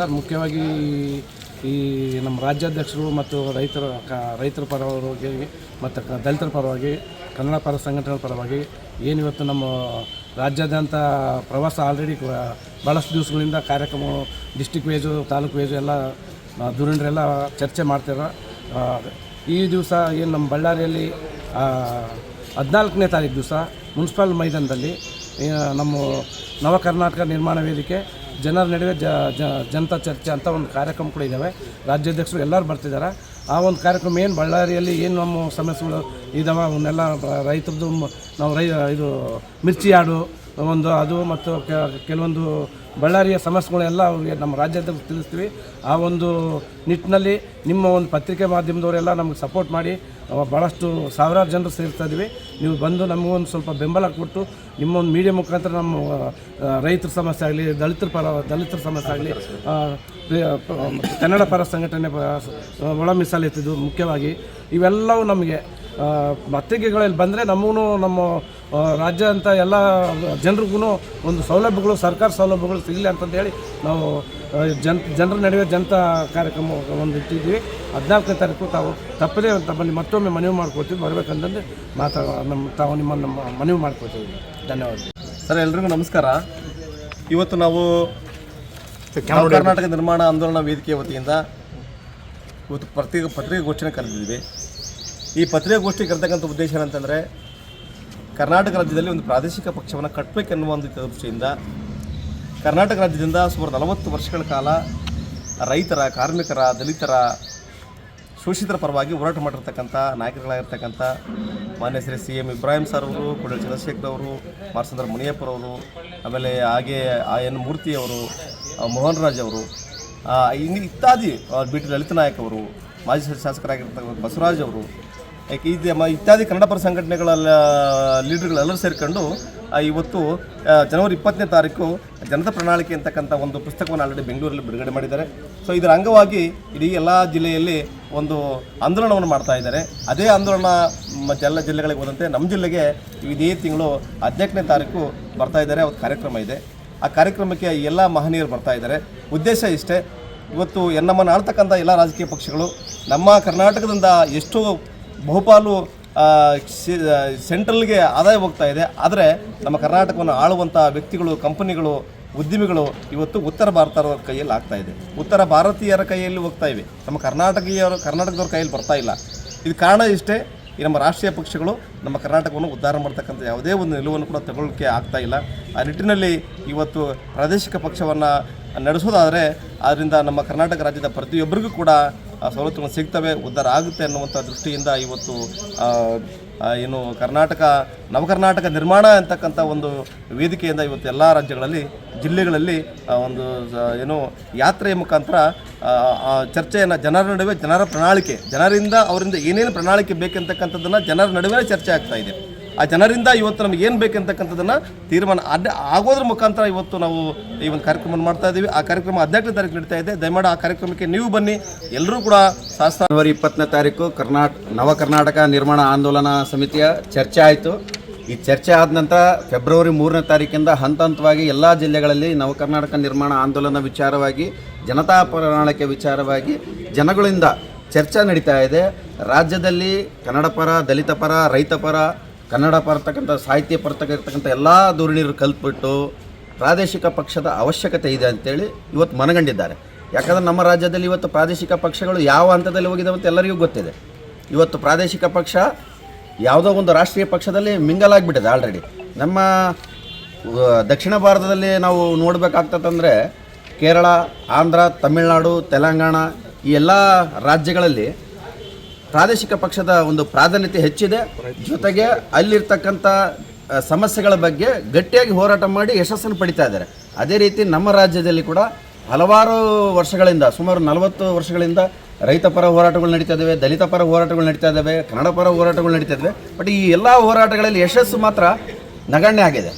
Sir, ಮುಖ್ಯವಾಗಿ ಈ ನಮ್ಮ ರಾಜ್ಯಾಧ್ಯಕ್ಷರು ಮತ್ತು ರೈತರ ಪರವಾಗಿ ಮತ್ತು ದಲಿತರ ಪರವಾಗಿ, ಕನ್ನಡ ಪರ ಸಂಘಟನೆಗಳ ಪರವಾಗಿ ಏನಿವತ್ತು ನಮ್ಮ ರಾಜ್ಯಾದ್ಯಂತ ಪ್ರವಾಸ ಆಲ್ರೆಡಿ ಭಾಳಷ್ಟು ದಿವಸಗಳಿಂದ ಕಾರ್ಯಕ್ರಮ ಡಿಸ್ಟಿಕ್ ವೈಸು, ತಾಲೂಕು ವೈಸು ಎಲ್ಲ ಧುರೀಣರೆಲ್ಲ ಚರ್ಚೆ ಮಾಡ್ತಾರೆ. ಈ ದಿವಸ ಏನು ನಮ್ಮ ಬಳ್ಳಾರಿಯಲ್ಲಿ 14ನೇ ತಾರೀಕು ದಿವಸ ಮುನ್ಸಿಪಲ್ ಮೈದಾನದಲ್ಲಿ ನಮ್ಮ ನವ ಕರ್ನಾಟಕ ನಿರ್ಮಾಣ ವೇದಿಕೆ ಜನರ ನಡುವೆ ಜನತಾ ಚರ್ಚೆ ಅಂತ ಒಂದು ಕಾರ್ಯಕ್ರಮ ಕೂಡ ಇದ್ದಾವೆ. ರಾಜ್ಯಾಧ್ಯಕ್ಷರು ಎಲ್ಲರೂ ಬರ್ತಿದ್ದಾರೆ. ಆ ಒಂದು ಕಾರ್ಯಕ್ರಮ ಏನು ಬಳ್ಳಾರಿಯಲ್ಲಿ ಏನು ನಮ್ಮ ಸಮಸ್ಯೆಗಳು ಇದ್ದಾವೆ ಅವನ್ನೆಲ್ಲ ರೈತರದ್ದು ನಾವು ಇದು ಮಿರ್ಚಿ ಆಡು ಒಂದು ಅದು ಮತ್ತು ಕೆಲವೊಂದು ಬಳ್ಳಾರಿಯ ಸಮಸ್ಯೆಗಳೆಲ್ಲ ಅವ್ರಿಗೆ ನಮ್ಮ ರಾಜ್ಯಾಧ್ಯಕ್ಷರು ತಿಳಿಸ್ತೀವಿ. ಆ ಒಂದು ನಿಟ್ಟಿನಲ್ಲಿ ನಿಮ್ಮ ಒಂದು ಪತ್ರಿಕೆ ಮಾಧ್ಯಮದವರೆಲ್ಲ ನಮಗೆ ಸಪೋರ್ಟ್ ಮಾಡಿ ಭಾಳಷ್ಟು ಸಾವಿರಾರು ಜನರು ಸೇರ್ತಾ ಇದ್ದೀವಿ. ನೀವು ಬಂದು ನಮಗೊಂದು ಸ್ವಲ್ಪ ಬೆಂಬಲ ಕೊಟ್ಟು ನಿಮ್ಮ ಒಂದು ಮೀಡಿಯಾ ಮುಖಾಂತರ ನಮ್ಮ ರೈತರ ಸಮಸ್ಯೆ ಆಗಲಿ, ದಲಿತರ ಸಮಸ್ಯೆ ಆಗಲಿ, ಕನ್ನಡ ಪರ ಸಂಘಟನೆ ಒಳ ಮೀಸಲಿಟ್ಟಿದ್ದು ಮುಖ್ಯವಾಗಿ ಇವೆಲ್ಲವೂ ನಮಗೆ ಪತ್ರಿಕೆಗಳಲ್ಲಿ ಬಂದರೆ ನಮಗೂ ನಮ್ಮ ರಾಜ್ಯ ಅಂತ ಎಲ್ಲ ಜನರಿಗೂ ಒಂದು ಸೌಲಭ್ಯಗಳು, ಸರ್ಕಾರ ಸೌಲಭ್ಯಗಳು ಸಿಗಲಿ ಅಂತಂದೇಳಿ ನಾವು ಜನರ ನಡುವೆ ಜನತಾ ಕಾರ್ಯಕ್ರಮ ಒಂದು ಇಟ್ಟಿದ್ದೀವಿ. 14ನೇ ತಾರೀಕು ತಾವು ತಪ್ಪದೇ ತಮ್ಮಲ್ಲಿ ಮತ್ತೊಮ್ಮೆ ಮನವಿ ಮಾಡ್ಕೊಳ್ತೀವಿ, ಬರಬೇಕಂತಂದ್ರೆ ತಾವು ನಿಮ್ಮನ್ನು ಮನವಿ ಮಾಡ್ಕೊಳ್ತೀವಿ. ಧನ್ಯವಾದ ಸರ್. ಎಲ್ರಿಗೂ ನಮಸ್ಕಾರ. ಇವತ್ತು ನಾವು ಕರ್ನಾಟಕ ನಿರ್ಮಾಣ ಆಂದೋಲನ ವೇದಿಕೆ ವತಿಯಿಂದ ಇವತ್ತು ಪತ್ರಿಕಾಗೋಷ್ಠಿನ ಕರೆದಿದ್ದೀವಿ. ಈ ಪತ್ರಿಕಾಗೋಷ್ಠಿ ಕರೆತಕ್ಕಂಥ ಉದ್ದೇಶ ಏನಂತಂದರೆ, ಕರ್ನಾಟಕ ರಾಜ್ಯದಲ್ಲಿ ಒಂದು ಪ್ರಾದೇಶಿಕ ಪಕ್ಷವನ್ನು ಕಟ್ಟಬೇಕೆನ್ನುವ ಒಂದು ದೃಷ್ಟಿಯಿಂದ ಕರ್ನಾಟಕ ರಾಜ್ಯದಿಂದ ಸುಮಾರು 40 ವರ್ಷಗಳ ಕಾಲ ರೈತರ, ಕಾರ್ಮಿಕರ, ದಲಿತರ, ಶೋಷಿತರ ಪರವಾಗಿ ಹೋರಾಟ ಮಾಡಿರ್ತಕ್ಕಂಥ ನಾಯಕರುಗಳಾಗಿರ್ತಕ್ಕಂಥ ಮಾನ್ಯ ಶ್ರೀ CM ಇಬ್ರಾಹಿಂ ಸರ್ ಅವರು, ಕೂಡಲ ಚಂದ್ರಶೇಖರ್ ಅವರು, ಮಾರ್ಸಂದ್ರ ಮುನಿಯಪ್ಪರವರು, ಆಮೇಲೆ ಹಾಗೆ N ಮೂರ್ತಿಯವರು, ಮೋಹನ್ ರಾಜ್ ಅವರು, ಇತ್ಯಾದಿ BT ಲಲಿತ ನಾಯಕ್ ಅವರು, ಮಾಜಿ ಶಾಸಕರಾಗಿರ್ತಕ್ಕಂಥ ಬಸವರಾಜ್ ಅವರು, ಇತ್ಯಾದಿ ಕನ್ನಡ ಪರ ಸಂಘಟನೆಗಳ ಲೀಡರ್ಗಳೆಲ್ಲರೂ ಸೇರಿಕೊಂಡು ಇವತ್ತು ಜನವರಿ 20ನೇ ತಾರೀಕು ಜನತಾ ಪ್ರಣಾಳಿಕೆ ಅಂತಕ್ಕಂಥ ಒಂದು ಪುಸ್ತಕವನ್ನು ಆಲ್ರೆಡಿ ಬೆಂಗಳೂರಲ್ಲಿ ಬಿಡುಗಡೆ ಮಾಡಿದ್ದಾರೆ. ಸೊ ಇದರ ಅಂಗವಾಗಿ ಇಡೀ ಎಲ್ಲ ಜಿಲ್ಲೆಯಲ್ಲಿ ಒಂದು ಆಂದೋಲನವನ್ನು ಮಾಡ್ತಾ ಇದ್ದಾರೆ. ಅದೇ ಆಂದೋಲನ ಎಲ್ಲ ಜಿಲ್ಲೆಗಳಿಗೆ ಹೋದಂತೆ ನಮ್ಮ ಜಿಲ್ಲೆಗೆ ಇದೇ ತಿಂಗಳು 14ನೇ ತಾರೀಕು ಬರ್ತಾ ಇದ್ದಾರೆ. ಅವತ್ತು ಕಾರ್ಯಕ್ರಮ ಇದೆ. ಆ ಕಾರ್ಯಕ್ರಮಕ್ಕೆ ಎಲ್ಲ ಮಹನೀಯರು ಬರ್ತಾ ಇದ್ದಾರೆ. ಉದ್ದೇಶ ಇಷ್ಟೇ, ಇವತ್ತು ನಮ್ಮನ್ನು ಆಳ್ತಕ್ಕಂಥ ಎಲ್ಲ ರಾಜಕೀಯ ಪಕ್ಷಗಳು ನಮ್ಮ ಕರ್ನಾಟಕದಿಂದ ಎಷ್ಟು ಬಹುಪಾಲು ಸೆಂಟ್ರಲ್ಗೆ ಆದಾಯ ಹೋಗ್ತಾ ಇದೆ, ಆದರೆ ನಮ್ಮ ಕರ್ನಾಟಕವನ್ನು ಆಳುವಂಥ ವ್ಯಕ್ತಿಗಳು, ಕಂಪನಿಗಳು, ಉದ್ಯಮಿಗಳು ಇವತ್ತು ಉತ್ತರ ಭಾರತದವ್ರ ಕೈಯಲ್ಲಿ ಆಗ್ತಾ ಇದೆ. ಉತ್ತರ ಭಾರತೀಯರ ಕೈಯಲ್ಲಿ ಹೋಗ್ತಾ ಇವೆ, ನಮ್ಮ ಕರ್ನಾಟಕದವ್ರ ಕೈಯಲ್ಲಿ ಬರ್ತಾ ಇಲ್ಲ. ಇದು ಕಾರಣ ಇಷ್ಟೇ, ಈ ನಮ್ಮ ರಾಷ್ಟ್ರೀಯ ಪಕ್ಷಗಳು ನಮ್ಮ ಕರ್ನಾಟಕವನ್ನು ಉದ್ಧಾರ ಮಾಡ್ತಕ್ಕಂಥ ಯಾವುದೇ ಒಂದು ನಿಲುವನ್ನು ಕೂಡ ತಗೊಳ್ಳೋಕ್ಕೆ ಆಗ್ತಾ ಇಲ್ಲ. ಆ ನಿಟ್ಟಿನಲ್ಲಿ ಇವತ್ತು ಪ್ರಾದೇಶಿಕ ಪಕ್ಷವನ್ನು ನಡೆಸೋದಾದರೆ ಅದರಿಂದ ನಮ್ಮ ಕರ್ನಾಟಕ ರಾಜ್ಯದ ಪ್ರತಿಯೊಬ್ಬರಿಗೂ ಕೂಡ ಸವಲತ್ತುಗಳು ಸಿಗ್ತವೆ, ಉದ್ಧಾರ ಆಗುತ್ತೆ ಅನ್ನುವಂಥ ದೃಷ್ಟಿಯಿಂದ ಇವತ್ತು ಏನು ನವಕರ್ನಾಟಕ ನಿರ್ಮಾಣ ಅಂತಕ್ಕಂಥ ಒಂದು ವೇದಿಕೆಯಿಂದ ಇವತ್ತು ಎಲ್ಲ ರಾಜ್ಯಗಳಲ್ಲಿ, ಜಿಲ್ಲೆಗಳಲ್ಲಿ ಒಂದು ಏನು ಯಾತ್ರೆಯ ಮುಖಾಂತರ ಚರ್ಚೆಯನ್ನು ಜನರ ನಡುವೆ, ಜನರ ಪ್ರಣಾಳಿಕೆ, ಜನರಿಂದ ಅವರಿಂದ ಏನೇನು ಪ್ರಣಾಳಿಕೆ ಬೇಕಂತಕ್ಕಂಥದ್ದನ್ನು ಜನರ ನಡುವೆ ಚರ್ಚೆ ಆಗ್ತಾ ಇದೆ. ಆ ಜನರಿಂದ ಇವತ್ತು ನಮಗೆ ಏನು ಬೇಕಂತಕ್ಕಂಥದ್ದನ್ನು ತೀರ್ಮಾನ ಆಗೋದ್ರ ಮುಖಾಂತರ ಇವತ್ತು ನಾವು ಈ ಒಂದು ಕಾರ್ಯಕ್ರಮ ಮಾಡ್ತಾ ಇದ್ದೀವಿ. ಆ ಕಾರ್ಯಕ್ರಮ 14ನೇ ತಾರೀಕು ನಡೀತಾ ಇದೆ. ದಯಮಾಡಿ ಆ ಕಾರ್ಯಕ್ರಮಕ್ಕೆ ನೀವು ಬನ್ನಿ, ಎಲ್ಲರೂ ಕೂಡ. ಜನವರಿ 20ನೇ ತಾರೀಕು ನವ ಕರ್ನಾಟಕ ನಿರ್ಮಾಣ ಆಂದೋಲನ ಸಮಿತಿಯ ಚರ್ಚೆ ಆಯಿತು. ಈ ಚರ್ಚೆ ಆದ ನಂತರ ಫೆಬ್ರವರಿ 3ನೇ ತಾರೀಕಿಂದ ಹಂತವಾಗಿ ಎಲ್ಲ ಜಿಲ್ಲೆಗಳಲ್ಲಿ ನವ ಕರ್ನಾಟಕ ನಿರ್ಮಾಣ ಆಂದೋಲನ ವಿಚಾರವಾಗಿ, ಜನತಾ ಪ್ರಣಾಳಿಕೆ ವಿಚಾರವಾಗಿ ಜನಗಳಿಂದ ಚರ್ಚೆ ನಡೀತಾ ಇದೆ. ರಾಜ್ಯದಲ್ಲಿ ಕನ್ನಡ ಪರ, ದಲಿತ ಪರ, ರೈತ ಪರ, ಕನ್ನಡ ಪರತಕ್ಕಂಥ ಸಾಹಿತ್ಯ ಪರತಕ್ಕಂಥ ಎಲ್ಲ ಧೋರಣೆಯರು ಕಲ್ತ್ಬಿಟ್ಟು ಪ್ರಾದೇಶಿಕ ಪಕ್ಷದ ಅವಶ್ಯಕತೆ ಇದೆ ಅಂತೇಳಿ ಇವತ್ತು ಮನಗಂಡಿದ್ದಾರೆ. ಯಾಕಂದರೆ ನಮ್ಮ ರಾಜ್ಯದಲ್ಲಿ ಇವತ್ತು ಪ್ರಾದೇಶಿಕ ಪಕ್ಷಗಳು ಯಾವ ಹಂತದಲ್ಲಿ ಹೋಗಿದ್ದಾವೆ ಅಂತ ಎಲ್ಲರಿಗೂ ಗೊತ್ತಿದೆ. ಇವತ್ತು ಪ್ರಾದೇಶಿಕ ಪಕ್ಷ ಯಾವುದೋ ಒಂದು ರಾಷ್ಟ್ರೀಯ ಪಕ್ಷದಲ್ಲಿ ಮಿಂಗಲ್ ಆಗಿಬಿಟ್ಟಿದೆ ಆಲ್ರೆಡಿ. ನಮ್ಮ ದಕ್ಷಿಣ ಭಾರತದಲ್ಲಿ ನಾವು ನೋಡಬೇಕಾಗ್ತದಂದರೆ ಕೇರಳ, ಆಂಧ್ರ, ತಮಿಳುನಾಡು, ತೆಲಂಗಾಣ ಈ ಎಲ್ಲ ರಾಜ್ಯಗಳಲ್ಲಿ ಪ್ರಾದೇಶಿಕ ಪಕ್ಷದ ಒಂದು ಪ್ರಾಧಾನ್ಯತೆ ಹೆಚ್ಚಿದೆ. ಜೊತೆಗೆ ಅಲ್ಲಿರ್ತಕ್ಕಂಥ ಸಮಸ್ಯೆಗಳ ಬಗ್ಗೆ ಗಟ್ಟಿಯಾಗಿ ಹೋರಾಟ ಮಾಡಿ ಯಶಸ್ಸನ್ನು ಪಡಿತಾ ಇದ್ದಾರೆ. ಅದೇ ರೀತಿ ನಮ್ಮ ರಾಜ್ಯದಲ್ಲಿ ಕೂಡ ಹಲವಾರು ವರ್ಷಗಳಿಂದ, ಸುಮಾರು 40 ವರ್ಷಗಳಿಂದ ರೈತ ಪರ ಹೋರಾಟಗಳು ನಡೀತಾ ಇದ್ದಾವೆ, ದಲಿತ ಪರ ಹೋರಾಟಗಳು ನಡೀತಾ ಇದ್ದಾವೆ, ಕನ್ನಡ ಪರ ಹೋರಾಟಗಳು ನಡೀತಾ ಇದ್ದಾವೆ. ಬಟ್ ಈ ಎಲ್ಲ ಹೋರಾಟಗಳಲ್ಲಿ ಯಶಸ್ಸು ಮಾತ್ರ ನಗಣ್ಯ ಆಗಿದೆ.